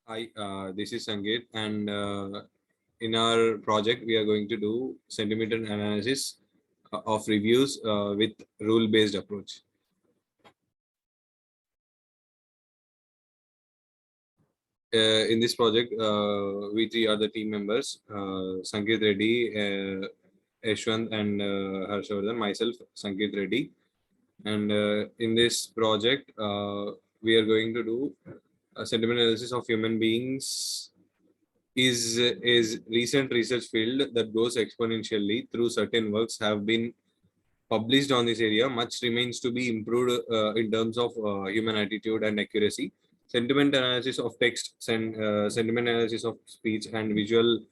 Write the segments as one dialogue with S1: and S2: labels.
S1: Hi, this is Sangeet, and in our project, we are going to do sentiment analysis of reviews with rule-based approach. In this project, we three are the team members: Sangeet Reddy, Yashwant, and Harshvardhan. Myself, Sangeet Reddy, and in this project, we are going to do a sentiment analysis of human beings is recent research field that grows exponentially through certain works have been published on this area. Much remains to be improved in terms of human attitude and accuracy. Sentiment analysis of text, sentiment analysis of speech, and visual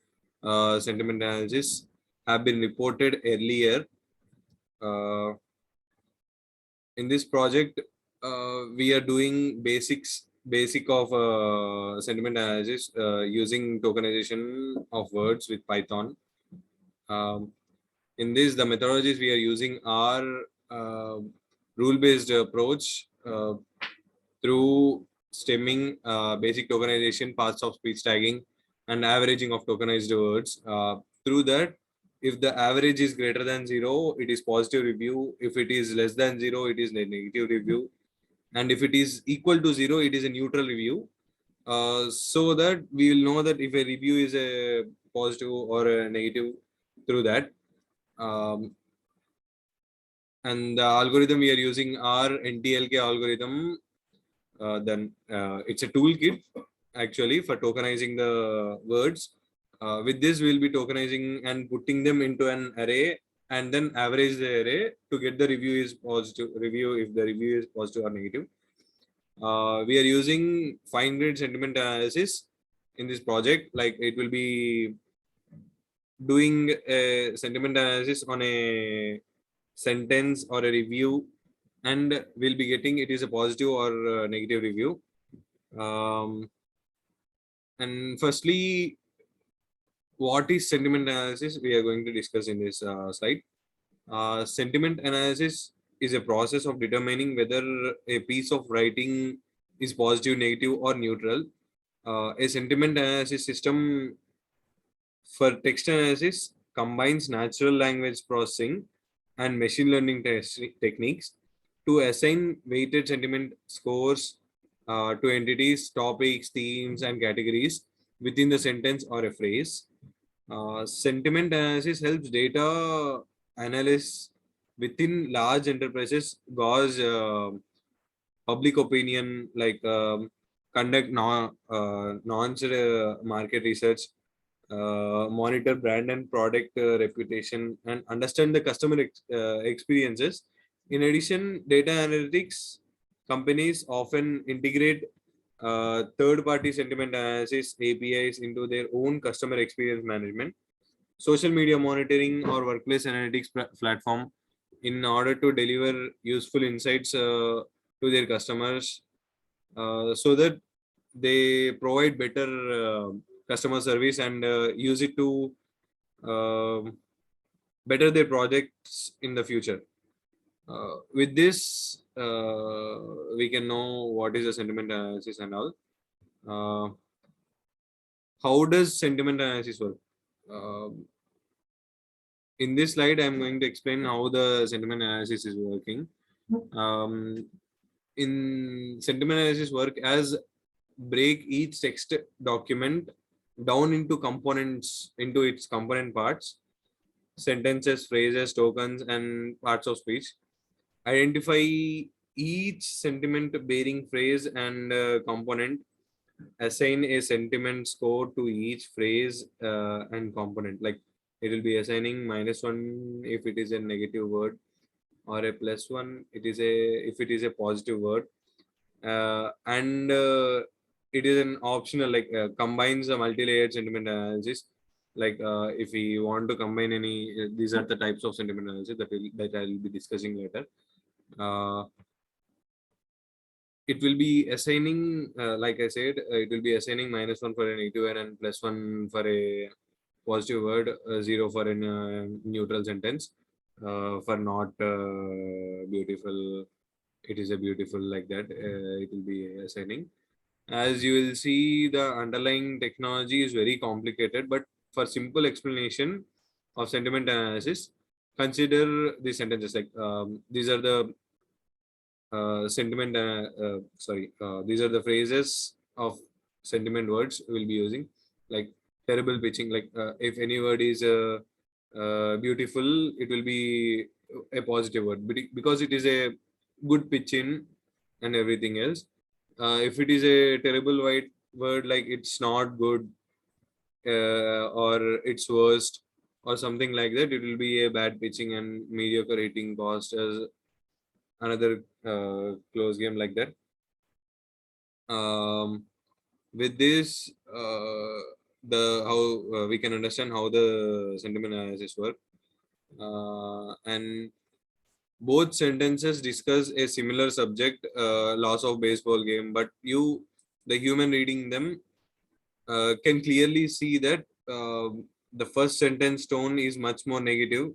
S1: sentiment analysis have been reported earlier. Uh, in this project, we are doing basic of sentiment analysis using tokenization of words with Python. Um, in this, the methodologies we are using are rule-based approach through stemming, basic tokenization, parts of speech tagging, and averaging of tokenized words. Through that, if the average is greater than 0, it is positive review. If it is less than 0, it is negative review. And if it is equal to 0, it is a neutral review. So that we will know that if a review is a positive or a negative through that. And the algorithm we are using our NTLK algorithm. Then it's a toolkit actually for tokenizing the words. With this, we'll be tokenizing and putting them into an array and then average the array to get the review is positive review if the review is positive or negative. We are using fine-grained sentiment analysis in this project. Like it will be doing a sentiment analysis on a sentence or a review, and we'll be getting it is a positive or a negative review. And firstly, what is sentiment analysis? We are going to discuss in this slide. Sentiment analysis is a process of determining whether a piece of writing is positive, negative, or neutral. A sentiment analysis system for text analysis combines natural language processing and machine learning techniques to assign weighted sentiment scores to entities, topics, themes, and categories within the sentence or a phrase. Sentiment analysis helps data analysts within large enterprises gauge public opinion, like conduct market research, monitor brand and product reputation, and understand the customer experiences. In addition, data analytics companies often integrate third-party sentiment analysis APIs into their own customer experience management, social media monitoring, or workplace analytics platform in order to deliver useful insights to their customers, so that they provide better customer service and use it to better their projects in the future. With this, we can know what is a sentiment analysis and all. How does sentiment analysis work? In this slide, I'm going to explain how the sentiment analysis is working. In sentiment analysis work as break each text document down into components, into its component parts, sentences, phrases, tokens, and parts of speech. Identify each sentiment bearing phrase and component. Assign a sentiment score to each phrase and component. Like it will be assigning -1 if it is a negative word, or a +1 it is a if it is a positive word, and it is an optional, like combines a multi-layered sentiment analysis. Like if we want to combine any, these are the types of sentiment analysis that I will be discussing later. It will be assigning, like I said, it will be assigning -1 for a negative word and +1 for a positive word, 0 for a neutral sentence. For not beautiful, it is a beautiful, like that. It will be assigning. As you will see, the underlying technology is very complicated, but for simple explanation of sentiment analysis, consider the sentences like these are the these are the phrases of sentiment words we'll be using, like terrible pitching, like if any word is beautiful, it will be a positive word because it is a good pitch in and everything else. If it is a terrible white word, like it's not good, or it's worst or something like that, it will be a bad pitching and mediocre rating cost as another close game like that. With this, the how we can understand how the sentiment analysis work, and both sentences discuss a similar subject, loss of baseball game, but the human reading them, can clearly see that the first sentence tone is much more negative.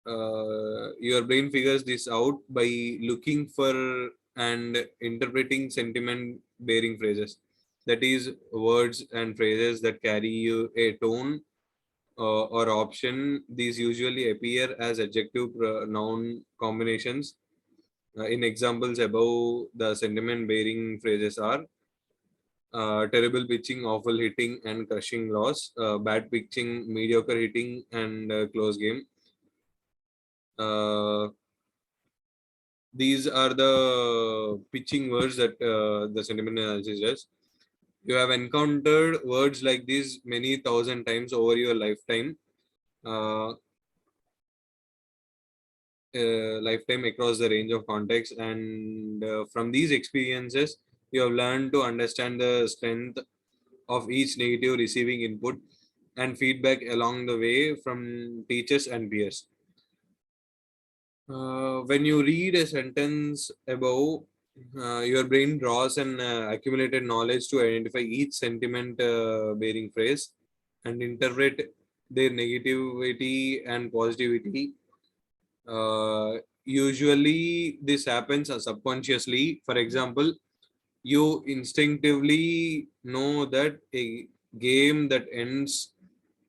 S1: Your brain figures this out by looking for and interpreting sentiment bearing phrases, that is words and phrases that carry you a tone or option. These usually appear as adjective noun combinations. In examples above, the sentiment bearing phrases are terrible pitching, awful hitting, and crushing loss. Bad pitching, mediocre hitting, and close game. Uh, these are the pitching words that the sentiment analysis does. You have encountered words like these many thousand times over your lifetime, uh, lifetime across the range of contexts, and from these experiences, you have learned to understand the strength of each negative receiving input and feedback along the way from teachers and peers. When you read a sentence above, your brain draws an accumulated knowledge to identify each sentiment bearing phrase and interpret their negativity and positivity. Usually, this happens subconsciously. For example, you instinctively know that a game that ends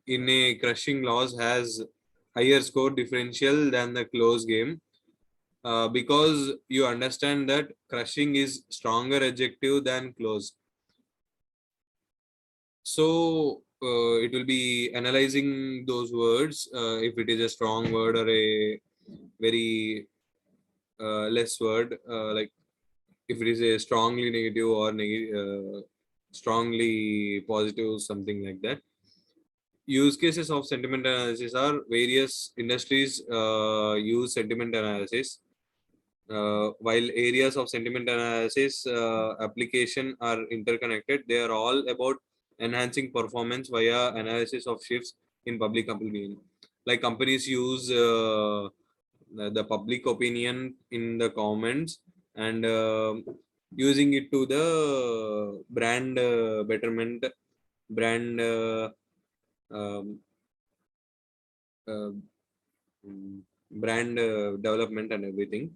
S1: in a crushing loss has higher score differential than the close game, because you understand that crushing is stronger adjective than close. So it will be analyzing those words, if it is a strong word or a very less word, like if it is a strongly negative or strongly positive, something like that. Use cases of sentiment analysis are various industries use sentiment analysis. While areas of sentiment analysis application are interconnected, they are all about enhancing performance via analysis of shifts in public opinion. Like companies use the public opinion in the comments and using it to the brand betterment, brand um, uh, brand development and everything.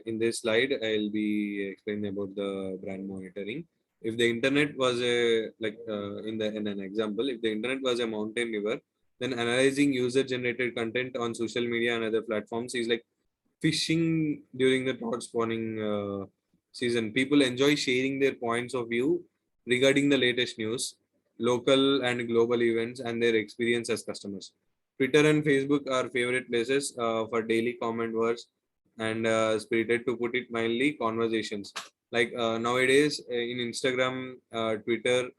S1: In this slide, I'll be explaining about the brand monitoring. If the internet was a in an example, if the internet was a mountain river, then analyzing user generated content on social media and other platforms is like fishing during the trout spawning season. People enjoy sharing their points of view regarding the latest news, local and global events, and their experience as customers. Twitter and Facebook are favorite places for daily comment words and spirited, to put it mildly, conversations. Like nowadays in Instagram, Twitter,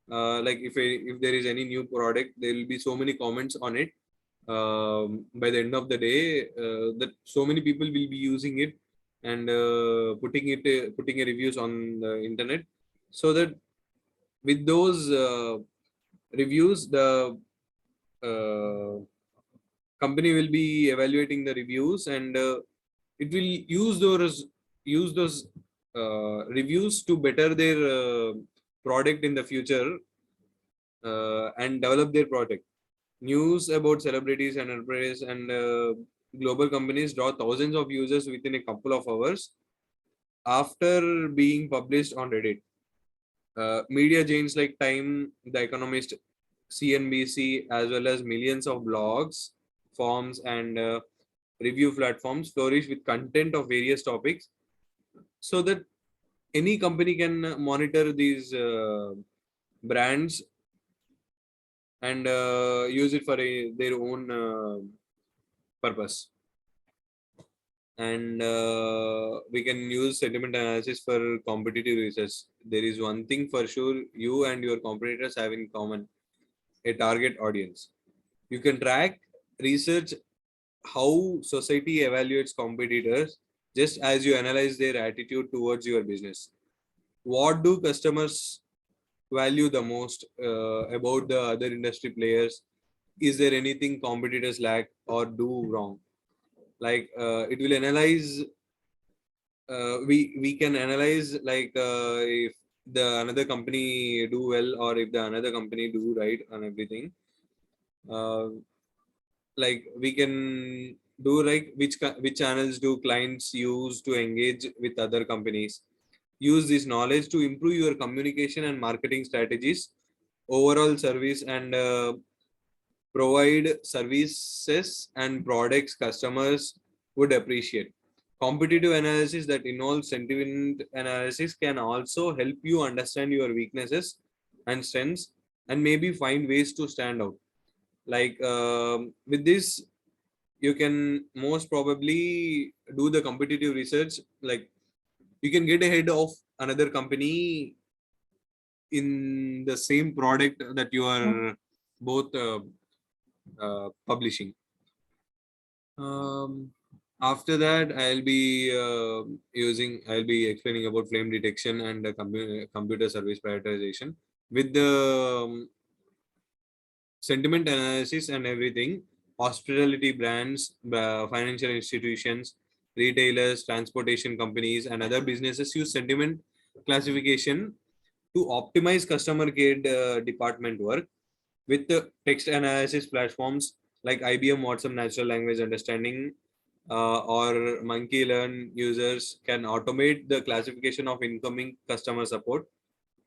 S1: like if there is any new product, there will be so many comments on it. By the end of the day, that so many people will be using it and putting a reviews on the internet, so that with those reviews, the uh, company will be evaluating the reviews, and it will use those reviews to better their product in the future, and develop their product. News about celebrities and enterprises and global companies draw thousands of users within a couple of hours. After being published on Reddit, media giants like Time, The Economist, CNBC, as well as millions of blogs, forums, and review platforms flourish with content of various topics, so that any company can monitor these brands and use it for their own purpose. And we can use sentiment analysis for competitive research. There is one thing for sure you and your competitors have in common: a target audience. You can track, research how society evaluates competitors just as you analyze their attitude towards your business. What do customers value the most about the other industry players? Is there anything competitors lack or do wrong? Like it will analyze. We can analyze like if the another company do well or if the another company do right and everything. Uh, like we can do like which channels do clients use to engage with other companies. Use this knowledge to improve your communication and marketing strategies, overall service, and provide services and products customers would appreciate. Competitive analysis that involves sentiment analysis can also help you understand your weaknesses and strengths and maybe find ways to stand out. Like with this, you can most probably do the competitive research. Like you can get ahead of another company in the same product that you are both publishing. Um, After that, I'll be explaining about flame detection and computer service prioritization with the sentiment analysis and everything. Hospitality brands, financial institutions, retailers, transportation companies, and other businesses use sentiment classification to optimize customer care department work. With the text analysis platforms like IBM Watson Natural Language Understanding or Monkey Learn, users can automate the classification of incoming customer support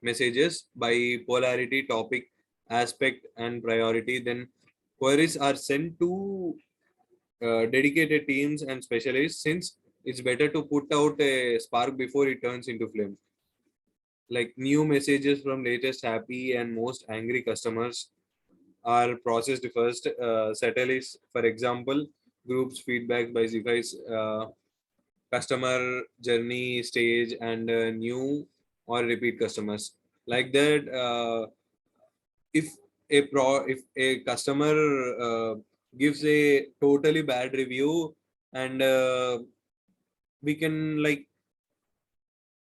S1: messages by polarity, topic, aspect, and priority. Then queries are sent to dedicated teams and specialists, since it's better to put out a spark before it turns into flame. Like new messages from latest happy and most angry customers are processed first. Settle is, for example, groups feedback by Zify's customer journey stage and new or repeat customers. Like that, if if a customer gives a totally bad review, and we can like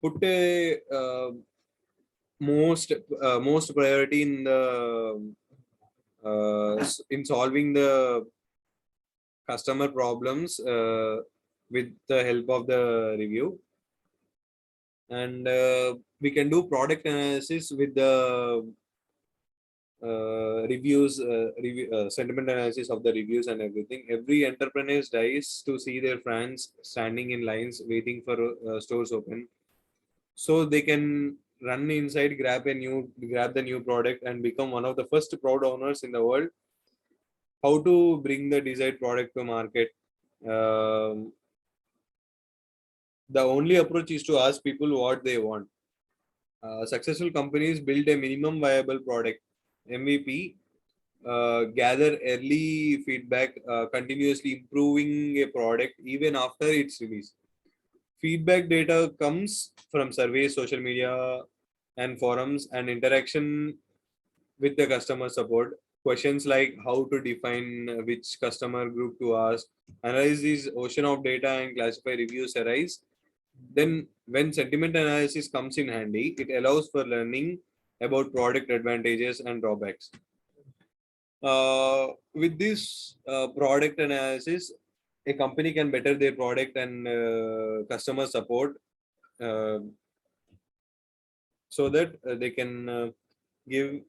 S1: put a most priority in the in solving the customer problems with the help of the review. And we can do product analysis with the sentiment analysis of the reviews and everything. Every entrepreneur dies to see their friends standing in lines waiting for stores open, so they can run inside, grab the new product, and become one of the first proud owners in the world. How to bring the desired product to market? Um, the only approach is to ask people what they want. Successful companies build a minimum viable product (MVP), gather early feedback, continuously improving a product even after its release. Feedback data comes from surveys, social media, and forums, and interaction with the customer support. Questions like how to define which customer group to ask, analyze this ocean of data, and classify reviews arise. Then, when sentiment analysis comes in handy, it allows for learning about product advantages and drawbacks. With this product analysis, a company can better their product and customer support, uh, so that they can give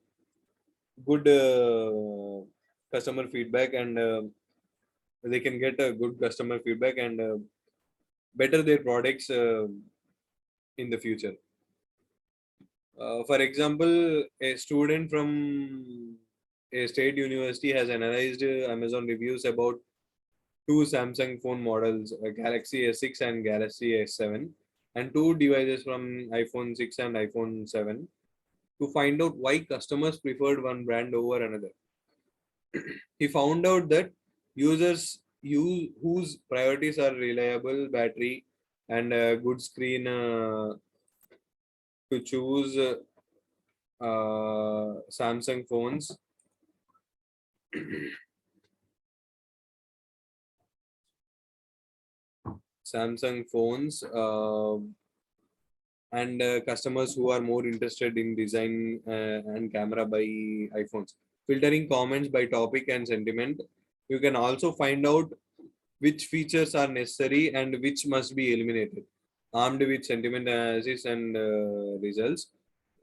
S1: good customer feedback, and they can get a good customer feedback and better their products in the future. For example, a student from a state university has analyzed Amazon reviews about two Samsung phone models, Galaxy S6 and Galaxy S7, and two devices from iPhone 6 and iPhone 7 to find out why customers preferred one brand over another. He found out that users whose priorities are reliable battery and good screen to choose Samsung phones. Samsung phones and customers who are more interested in design and camera by iPhones. Filtering comments by topic and sentiment. You can also find out which features are necessary and which must be eliminated. Armed with sentiment analysis and results,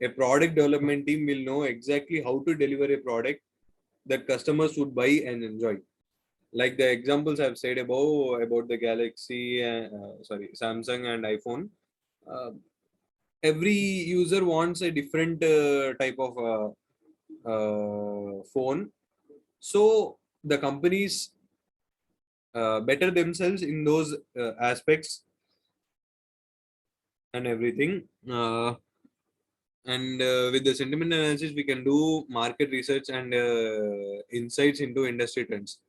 S1: a product development team will know exactly how to deliver a product that customers would buy and enjoy. Like the examples I've said above about the Galaxy, Samsung and iPhone. Uh, every user wants a different type of phone. So the companies better themselves in those aspects and everything. And with the sentiment analysis, we can do market research and insights into industry trends.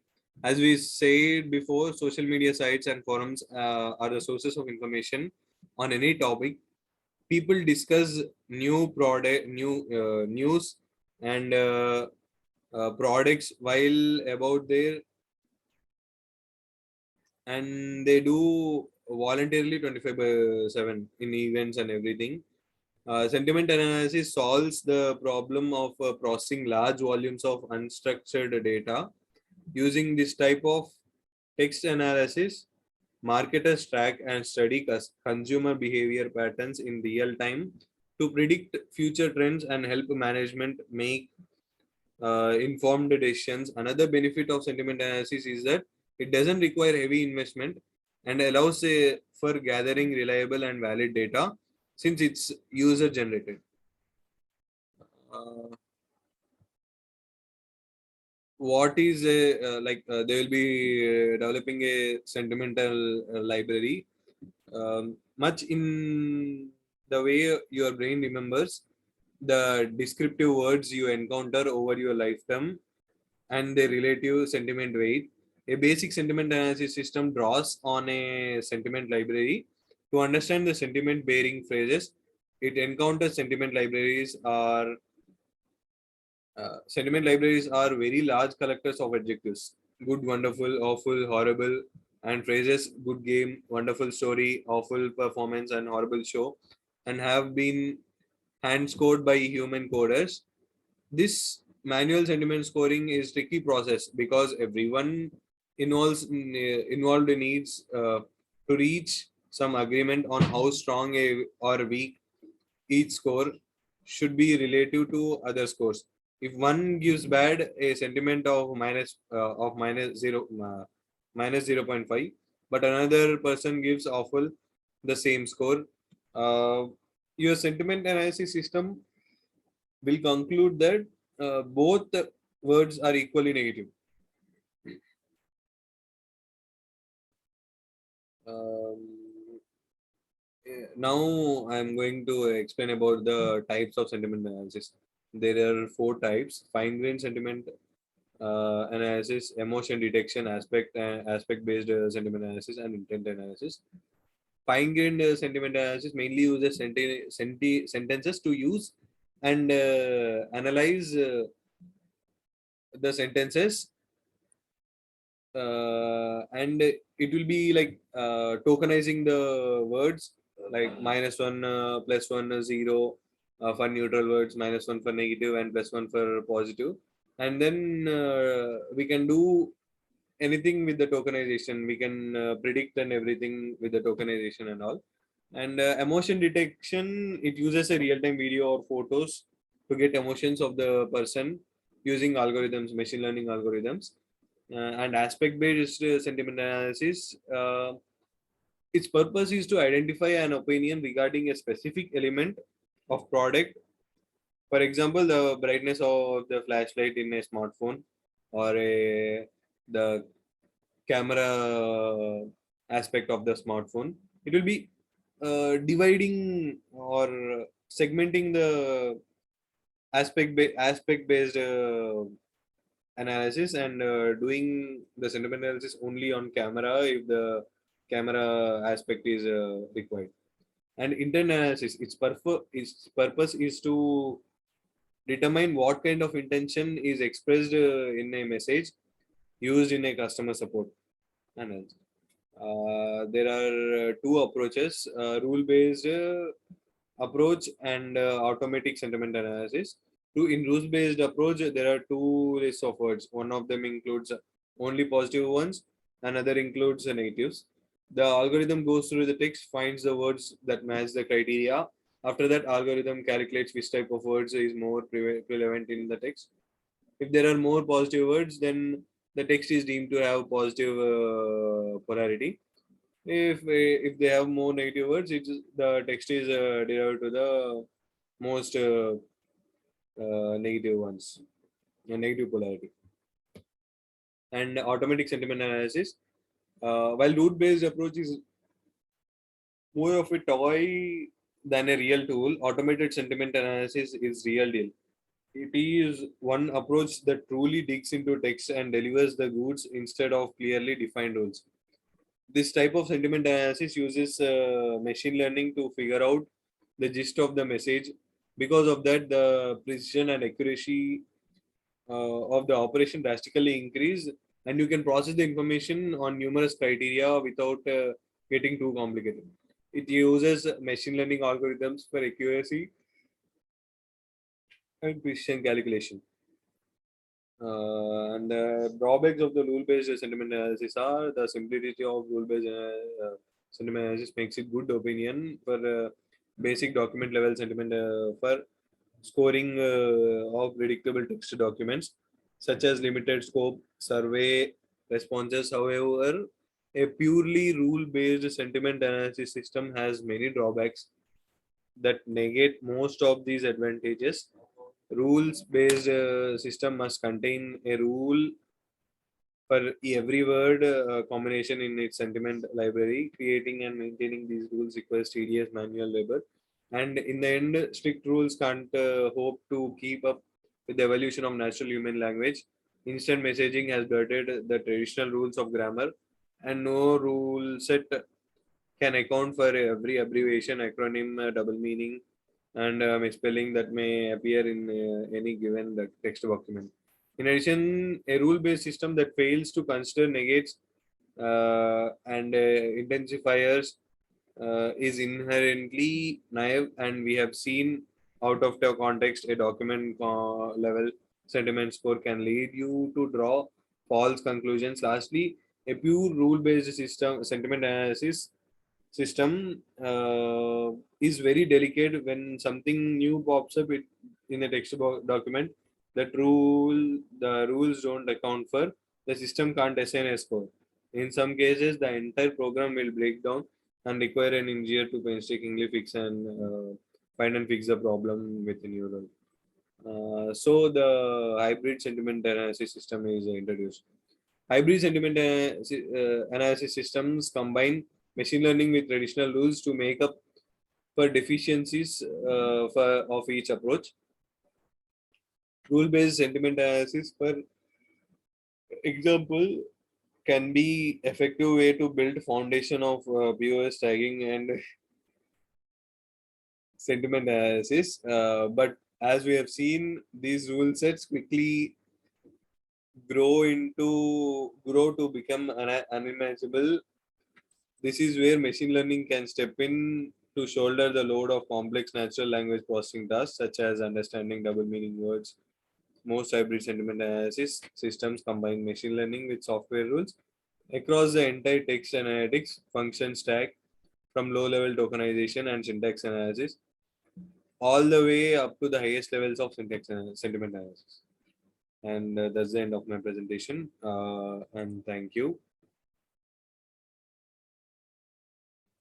S1: As we said before, social media sites and forums are the sources of information on any topic. People discuss new product, new news and products while about their, and they do voluntarily 25/7 in events and everything. Sentiment analysis solves the problem of processing large volumes of unstructured data. Using this type of text analysis, marketers track and study consumer behavior patterns in real time to predict future trends and help management make informed decisions. Another benefit of sentiment analysis is that it doesn't require heavy investment and allows for gathering reliable and valid data since it's user generated. Uh, what is a they will be developing a sentimental library, much in the way your brain remembers the descriptive words you encounter over your lifetime and their relative sentiment weight. A basic sentiment analysis system draws on a sentiment library to understand the sentiment bearing phrases. It encounters sentiment libraries are very large collectors of adjectives: good, wonderful, awful, horrible, and phrases good game, wonderful story, awful performance, and horrible show, and have been hand scored by human coders. This manual sentiment scoring is tricky process because everyone involved needs to reach some agreement on how strong or weak each score should be relative to other scores. If one gives bad a sentiment of minus 0.5, but another person gives awful the same score, uh, your sentiment analysis system will conclude that both words are equally negative. Um, Now I'm going to explain about the types of sentiment analysis. There are four types: fine-grained sentiment analysis, emotion detection, aspect based sentiment analysis, and intent analysis. Fine-grained sentiment analysis mainly uses sentences to use and analyze the sentences, and it will be like tokenizing the words like -1, +1, 0 for neutral words, -1 for negative, and +1 for positive. And then we can do anything with the tokenization. We can predict and everything with the tokenization and all. And emotion detection, it uses a real-time video or photos to get emotions of the person using algorithms, machine learning algorithms. And aspect based sentiment analysis, Its purpose is to identify an opinion regarding a specific element of product. For example, the brightness of the flashlight in a smartphone, or the camera aspect of the smartphone. It will be dividing or segmenting the aspect based analysis, and doing the sentiment analysis only on camera if the camera aspect is required. And intent analysis, its purpose is to determine what kind of intention is expressed in a message used in a customer support analysis. There are two approaches: rule based approach and automatic sentiment analysis. In rules based approach, there are two lists of words. One of them includes only positive ones, another includes the negatives. The algorithm goes through the text, finds the words that match the criteria. After that, algorithm calculates which type of words is more prevalent in the text. If there are more positive words, then the text is deemed to have positive polarity. If they have more negative words, the text is derived to the most negative ones, negative polarity. And automatic sentiment analysis, while root-based approach is more of a toy than a real tool, automated sentiment analysis is real deal. It is one approach that truly digs into text and delivers the goods instead of clearly defined rules. This type of sentiment analysis uses machine learning to figure out the gist of the message. Because of that, the precision and accuracy of the operation drastically increase, and you can process the information on numerous criteria without getting too complicated. It uses machine learning algorithms for accuracy and precision calculation. And the drawbacks of the rule-based sentiment analysis are: the simplicity of rule-based sentiment analysis makes it good opinion for basic document level sentiment for scoring of predictable text documents, such as limited scope survey responses. However, a purely rule-based sentiment analysis system has many drawbacks that negate most of these advantages. Rules-based system must contain a rule for every word combination in its sentiment library. Creating and maintaining these rules requires tedious manual labor. And in the end, strict rules can't hope to keep up with the evolution of natural human language. Instant messaging has blurted the traditional rules of grammar, and no rule set can account for every abbreviation, acronym, double meaning, and misspelling that may appear in any given text document. In addition, a rule-based system that fails to consider negates and intensifiers is inherently naive, and we have seen out of the context a document level sentiment score can lead you to draw false conclusions. Lastly, a pure rule-based system sentiment analysis system is very delicate. When something new pops up in a text document that the rules don't account for, the system can't assign a score. In some cases, the entire program will break down and require an engineer to painstakingly find and fix the problem with a neural. So the hybrid sentiment analysis system is introduced. Hybrid sentiment analysis systems combine machine learning with traditional rules to make up for deficiencies of each approach. Rule-based sentiment analysis, for example, can be effective way to build foundation of POS tagging and sentiment analysis. But as we have seen, these rule sets quickly grow to become unimaginable. This is where machine learning can step in to shoulder the load of complex natural language processing tasks, such as understanding double meaning words. Most hybrid sentiment analysis systems combine machine learning with software rules across the entire text analytics function stack, from low level tokenization and syntax analysis all the way up to the highest levels of sentiment analysis. And that's the end of my presentation. And thank you.